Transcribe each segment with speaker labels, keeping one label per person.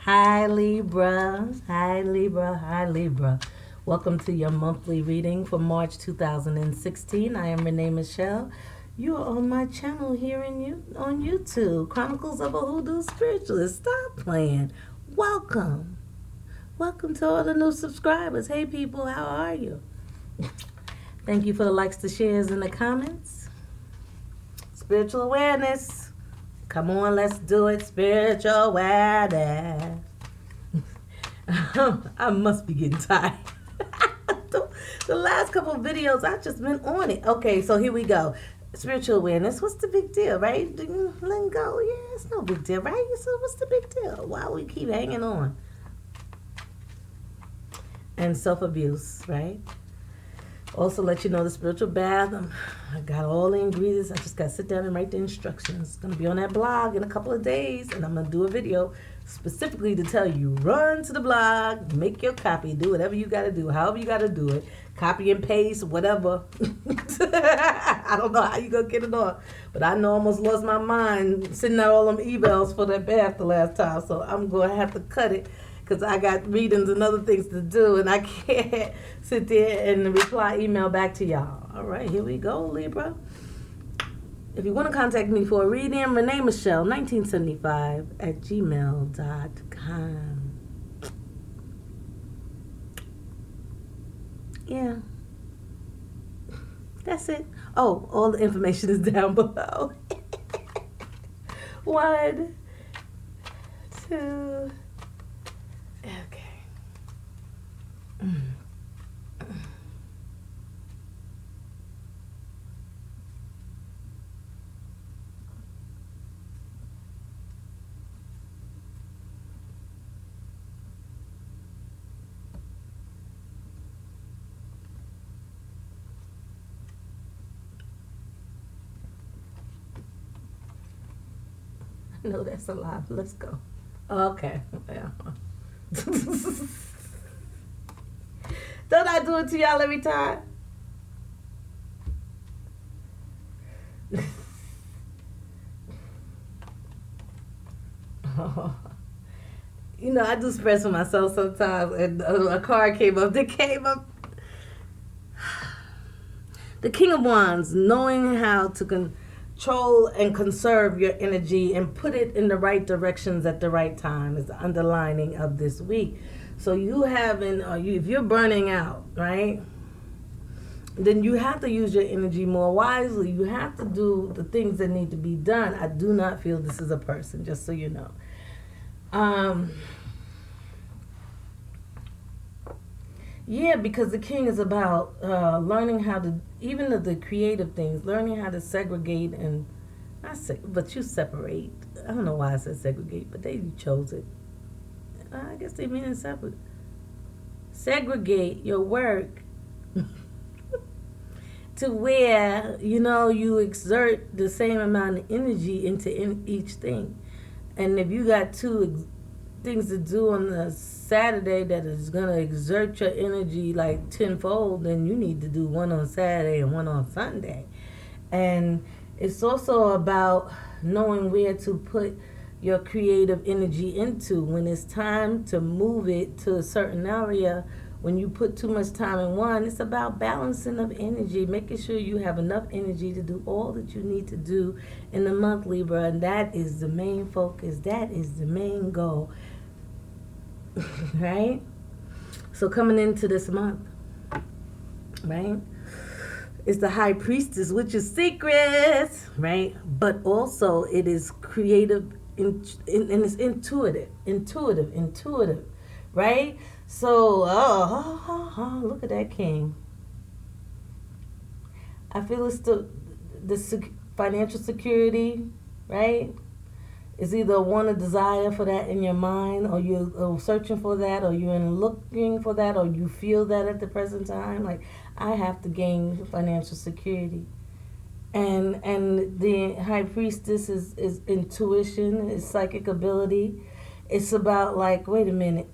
Speaker 1: Hi Libra, hi Libra, hi Libra. Welcome to your monthly reading for March 2016. I am Renee Michelle. You are on my channel here on YouTube, Chronicles of a Hoodoo Spiritualist. Stop playing. Welcome. Welcome to all the new subscribers. Hey people, how are you? Thank you for the likes, the shares, and the comments. Spiritual awareness. Come on, let's do it. Spiritual awareness. I must be getting tired. the last couple of videos, I've just been on it. Okay, so here we go. Spiritual awareness. What's the big deal, right? Letting go. Yeah, it's no big deal, right? So what's the big deal? Why we keep hanging on? And self-abuse, right? Also let you know the spiritual bath. I got all the ingredients. I just got to sit down and write the instructions. It's going to be on that blog in a couple of days. And I'm going to do a video specifically to tell you, run to the blog, make your copy, do whatever you got to do, however you got to do it. Copy and paste, whatever. I don't know how you going to get it on. But I know I almost lost my mind sending out all them emails for that bath the last time. So I'm going to have to cut it, because I got readings and other things to do, and I can't sit there and reply email back to y'all. All right, here we go, Libra. If you want to contact me for a reading, Renee Michelle, 1975 at gmail.com. Yeah. That's it. Oh, all the information is down below. 1, 2... Okay. I know that's a lot. Let's go. Okay. Yeah. Don't I do it to y'all every time? You know, I do spreads for myself sometimes, and a card came up. They came up. The King of Wands, knowing how to control and conserve your energy and put it in the right directions at the right time is the underlining of this week. So you having, if you're burning out, right, then you have to use your energy more wisely. You have to do the things that need to be done. I do not feel this is a person, just so you know. Yeah, because the king is about learning how to, even the creative things, learning how to segregate and, but you separate. I don't know why I said segregate, but they chose it. I guess they mean separate. Segregate your work to where, you exert the same amount of energy into each thing. And if you got two things to do on a Saturday that is going to exert your energy like tenfold, then you need to do one on Saturday and one on Sunday. And it's also about knowing where to put your creative energy into. When it's time to move it to a certain area, when you put too much time in one, it's about balancing of energy, making sure you have enough energy to do all that you need to do in the month, Libra. And that is the main focus. That is the main goal. Right? So coming into this month, right, is the High Priestess, which is secrets, right? But also it is creative and it's intuitive, right? So, look at that king. I feel it's the financial security, right? It's either a desire for that in your mind, or you're searching for that, or you're looking for that, or you feel that at the present time. Like, I have to gain financial security. And the High Priestess is intuition, is psychic ability. It's about like, wait a minute.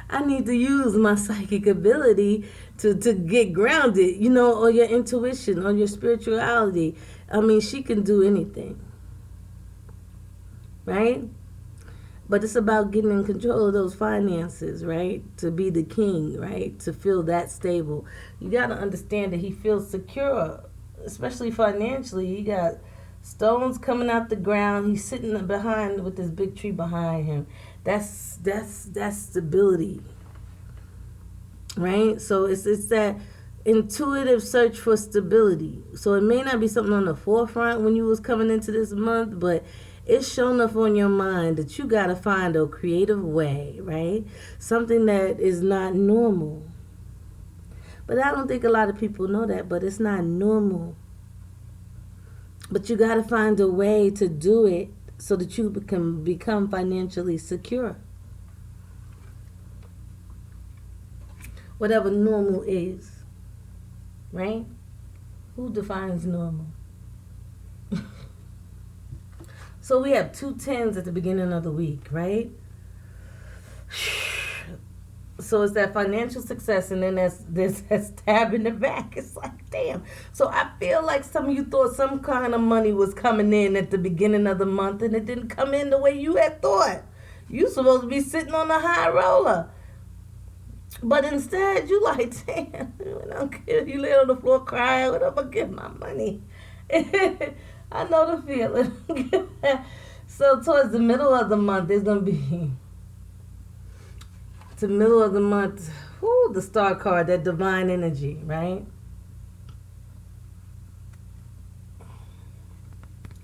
Speaker 1: I need to use my psychic ability to get grounded, or your intuition, or your spirituality. I mean, she can do anything. Right? But it's about getting in control of those finances, right? To be the king, right? To feel that stable. You got to understand that he feels secure, especially financially. He got stones coming out the ground. He's sitting behind with this big tree behind him. That's stability, right? So it's that intuitive search for stability. So it may not be something on the forefront when you was coming into this month, but it's shown up on your mind that you got to find a creative way, right? Something that is not normal. But I don't think a lot of people know that, but it's not normal. But you got to find a way to do it so that you can become financially secure. Whatever normal is, right? Who defines normal? So we have 2 10s at the beginning of the week, right? So it's that financial success, and then there's that stab in the back. It's like, damn. So I feel like some of you thought some kind of money was coming in at the beginning of the month, and it didn't come in the way you had thought. You supposed to be sitting on a high roller. But instead, you like, damn, I don't care. You lay on the floor crying, what am I get my money? I know the feeling. So towards the middle of the month, there's going to be, to the middle of the month, the star card, that divine energy, right?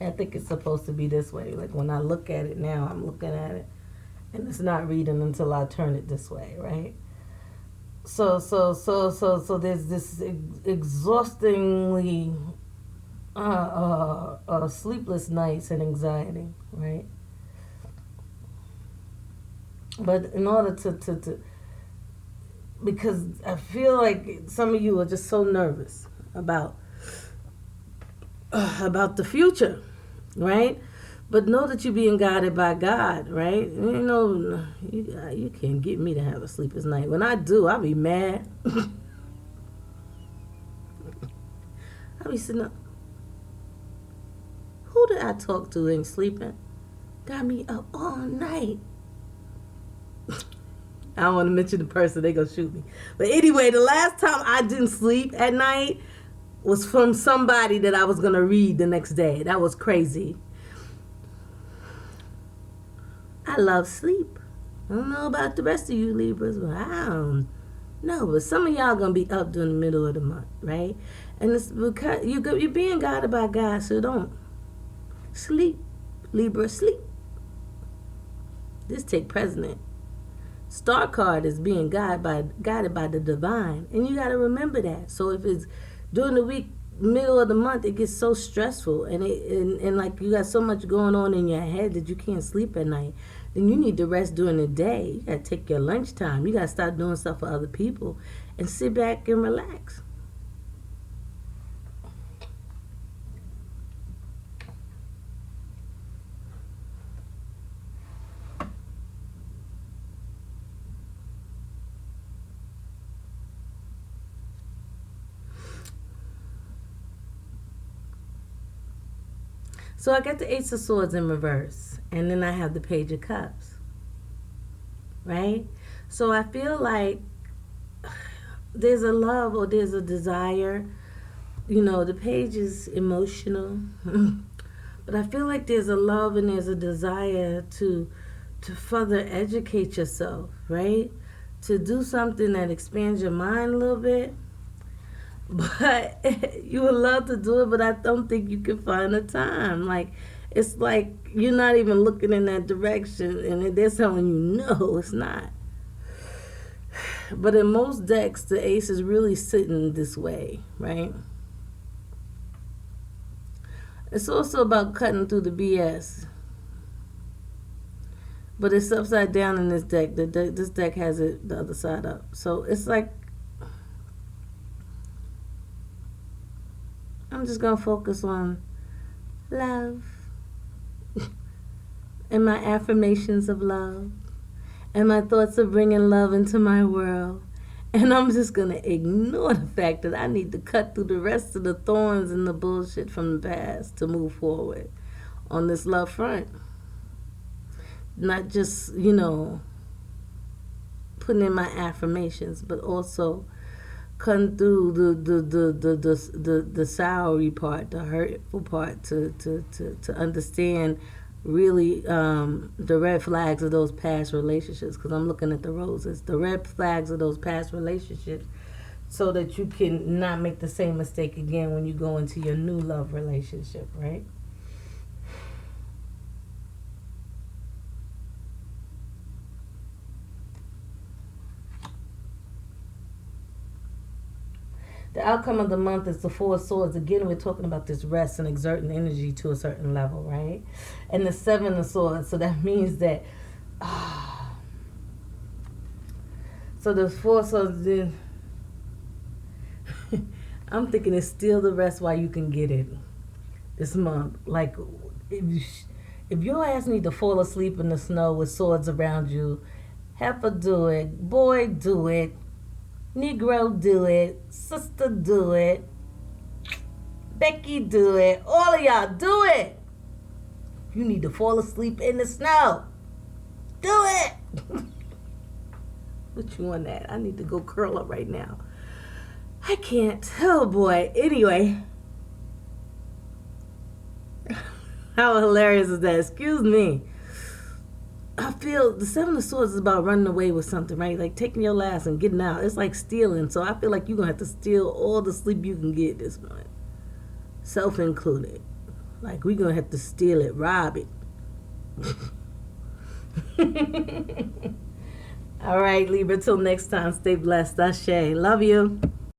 Speaker 1: I think it's supposed to be this way. Like when I look at it now, I'm looking at it, and it's not reading until I turn it this way, right? So there's this exhaustingly sleepless nights and anxiety, right? But in order to because I feel like some of you are just so nervous about the future, right? But know that you're being guided by God, right? You know, you can't get me to have a sleepless night. When I do, I'll be mad. I'll be sitting up. Who did I talk to and sleeping? Got me up all night. I don't want to mention the person. They gonna shoot me. But anyway, the last time I didn't sleep at night was from somebody that I was going to read the next day. That was crazy. I love sleep. I don't know about the rest of you Libras, but I don't know. But some of y'all going to be up during the middle of the month, right? And it's because you're being guided by God, so don't sleep. Libra, sleep. Just take precedent. Star card is being guided by the divine, and you got to remember that. So if it's during the week, middle of the month, it gets so stressful, and like you got so much going on in your head that you can't sleep at night, then you need to rest during the day. You got to take your lunchtime. You got to start doing stuff for other people and sit back and relax. So I got the Ace of Swords in reverse, and then I have the Page of Cups, right? So I feel like there's a love or there's a desire. You know, the Page is emotional, but I feel like there's a love and there's a desire to further educate yourself, right? To do something that expands your mind a little bit. But you would love to do it, but I don't think you can find the time. Like, it's like you're not even looking in that direction, and they're telling you, no, it's not. But in most decks, the ace is really sitting this way, right? It's also about cutting through the BS. But it's upside down in this deck. This deck has it the other side up. So it's like, I'm just going to focus on love and my affirmations of love and my thoughts of bringing love into my world. And I'm just going to ignore the fact that I need to cut through the rest of the thorns and the bullshit from the past to move forward on this love front. not just, putting in my affirmations, but also cutting through the soury part, the hurtful part, to understand really the red flags of those past relationships, because I'm looking at the roses, the red flags of those past relationships, so that you can not make the same mistake again when you go into your new love relationship, right? The outcome of the month is the Four of Swords. Again, we're talking about this rest and exerting energy to a certain level, right? And the Seven of Swords. So that means that, so the Four of Swords, then, I'm thinking it's still the rest while you can get it this month. Like, if your ass need to fall asleep in the snow with swords around you, heifer do it, boy do it, Negro do it, sister do it, Becky do it, all of y'all do it. You need to fall asleep in the snow. Do it. What you on that? I need to go curl up right now. I can't. Oh boy. Anyway. How hilarious is that? Excuse me. I feel the Seven of Swords is about running away with something, right? Like taking your last and getting out. It's like stealing. So I feel like you're going to have to steal all the sleep you can get this month. Self included. Like we're going to have to steal it, rob it. All right, Libra, till next time. Stay blessed. Ashe. Love you.